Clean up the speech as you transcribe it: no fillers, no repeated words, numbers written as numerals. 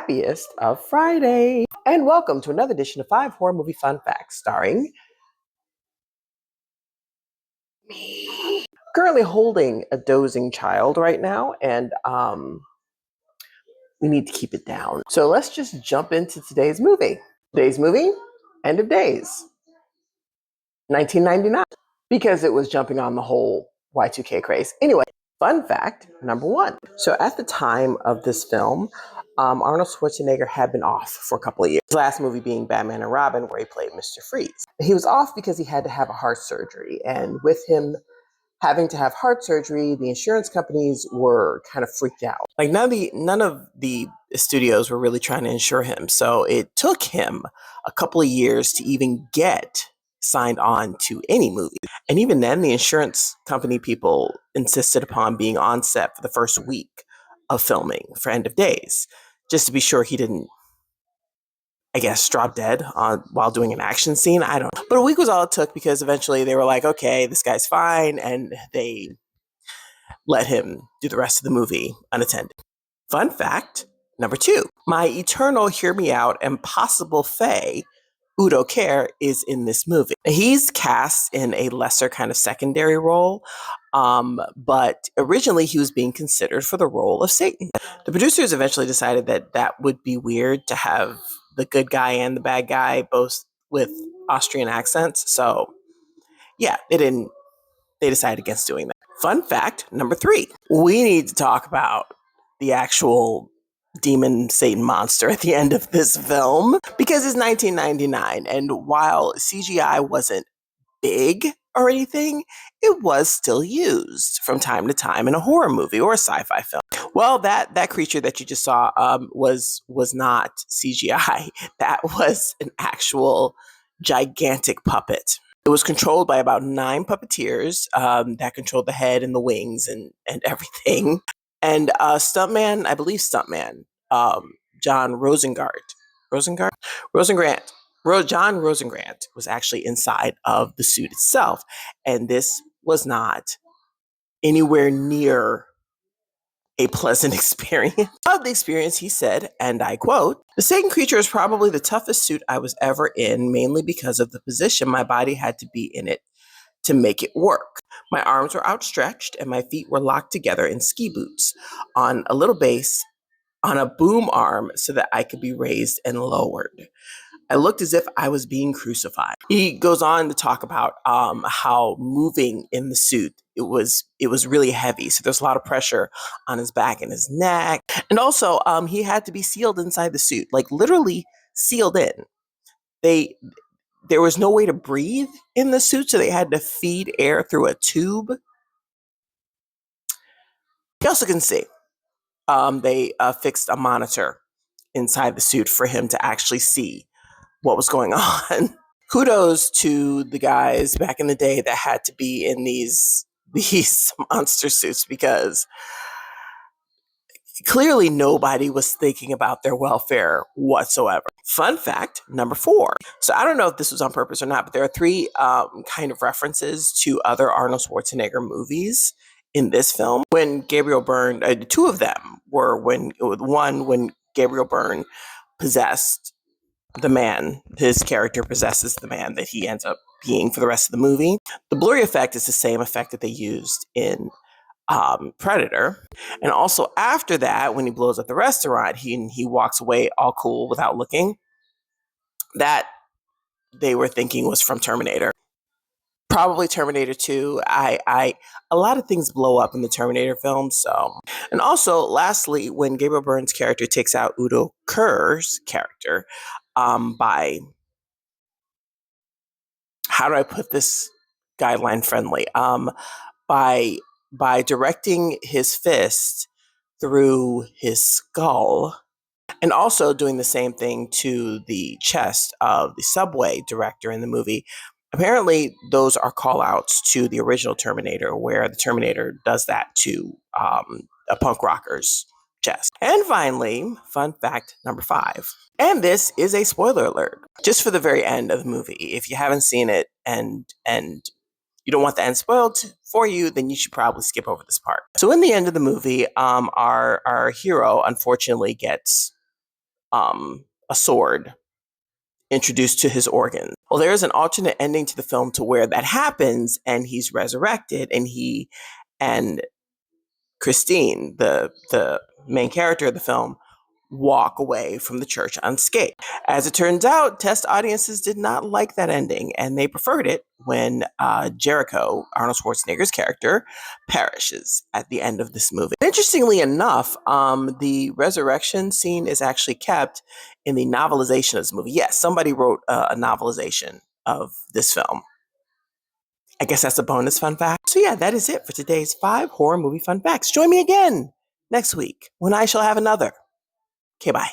happiest of Friday. And welcome to another edition of 5 Horror Movie Fun Facts, starring me. Currently holding a dozing child right now, and we need to keep it down. So let's just jump into today's movie. Today's movie, End of Days, 1999, because it was jumping on the whole Y2K craze. Anyway, fun fact number one. So at the time of this film, Arnold Schwarzenegger had been off for a couple of years. His last movie being Batman and Robin, where he played Mr. Freeze. He was off because he had to have a heart surgery. And with him having to have heart surgery, the insurance companies were kind of freaked out. Like none of the studios were really trying to insure him. So it took him a couple of years to even get signed on to any movie. And even then, the insurance company people insisted upon being on set for the first week of filming for End of Days, just to be sure he didn't, I guess, drop dead while doing an action scene. I don't know. But a week was all it took, because eventually they were like, okay, this guy's fine. And they let him do the rest of the movie unattended. Fun fact number two. My eternal hear me out and possible fae, Udo Kier, is in this movie. He's cast in a lesser kind of secondary role, but originally he was being considered for the role of Satan. The producers eventually decided that that would be weird to have the good guy and the bad guy both with Austrian accents. So yeah, they decided against doing that. Fun fact number three. We need to talk about the actual demon Satan monster at the end of this film, because it's 1999, and while CGI wasn't big or anything, it was still used from time to time in a horror movie or a sci-fi film. Well, that creature that you just saw was not CGI. That was an actual gigantic puppet. It was controlled by about 9 puppeteers that controlled the head and the wings and everything. And stuntman, I believe stuntman, John Rosengrant, John Rosengrant was actually inside of the suit itself. And this was not anywhere near a pleasant experience. Of the experience, he said, and I quote, "The Satan creature is probably the toughest suit I was ever in, mainly because of the position my body had to be in it to make it work. My arms were outstretched and my feet were locked together in ski boots on a little base on a boom arm so that I could be raised and lowered. I looked as if I was being crucified." He goes on to talk about how moving in the suit, it was really heavy. So there's a lot of pressure on his back and his neck. And also he had to be sealed inside the suit, like literally sealed in. There was no way to breathe in the suit, so they had to feed air through a tube. You also can see they fixed a monitor inside the suit for him to actually see what was going on. Kudos to the guys back in the day that had to be in these monster suits, because clearly nobody was thinking about their welfare whatsoever. Fun fact number 4. So I don't know if this was on purpose or not, but there are 3 kind of references to other Arnold Schwarzenegger movies in this film. When Gabriel Byrne, 2 of them were when Gabriel Byrne possessed the man, his character possesses the man that he ends up being for the rest of the movie. The blurry effect is the same effect that they used in Predator. And also after that, when he blows up the restaurant, he walks away all cool without looking. That they were thinking was from Terminator. Probably Terminator 2. A lot of things blow up in the Terminator film. So, and also lastly, when Gabriel Byrne's character takes out Udo Kier's character, by, how do I put this guideline friendly? By directing his fist through his skull, and also doing the same thing to the chest of the subway director in the movie. Apparently, those are call outs to the original Terminator, where the Terminator does that to a punk rocker's chest. And finally, fun fact number 5. And this is a spoiler alert, just for the very end of the movie. If you haven't seen it and you don't want the end spoiled for you, then you should probably skip over this part. So in the end of the movie, our hero unfortunately gets a sword introduced to his organs. Well, there is an alternate ending to the film to where that happens and he's resurrected, and he and Christine, the main character of the film, walk away from the church unscathed. As it turns out, test audiences did not like that ending, and they preferred it when Jericho, Arnold Schwarzenegger's character, perishes at the end of this movie. Interestingly enough, the resurrection scene is actually kept in the novelization of this movie. Yes, somebody wrote a novelization of this film. I guess that's a bonus fun fact. So yeah, that is it for today's 5 horror movie fun facts. Join me again next week when I shall have another. Okay, bye.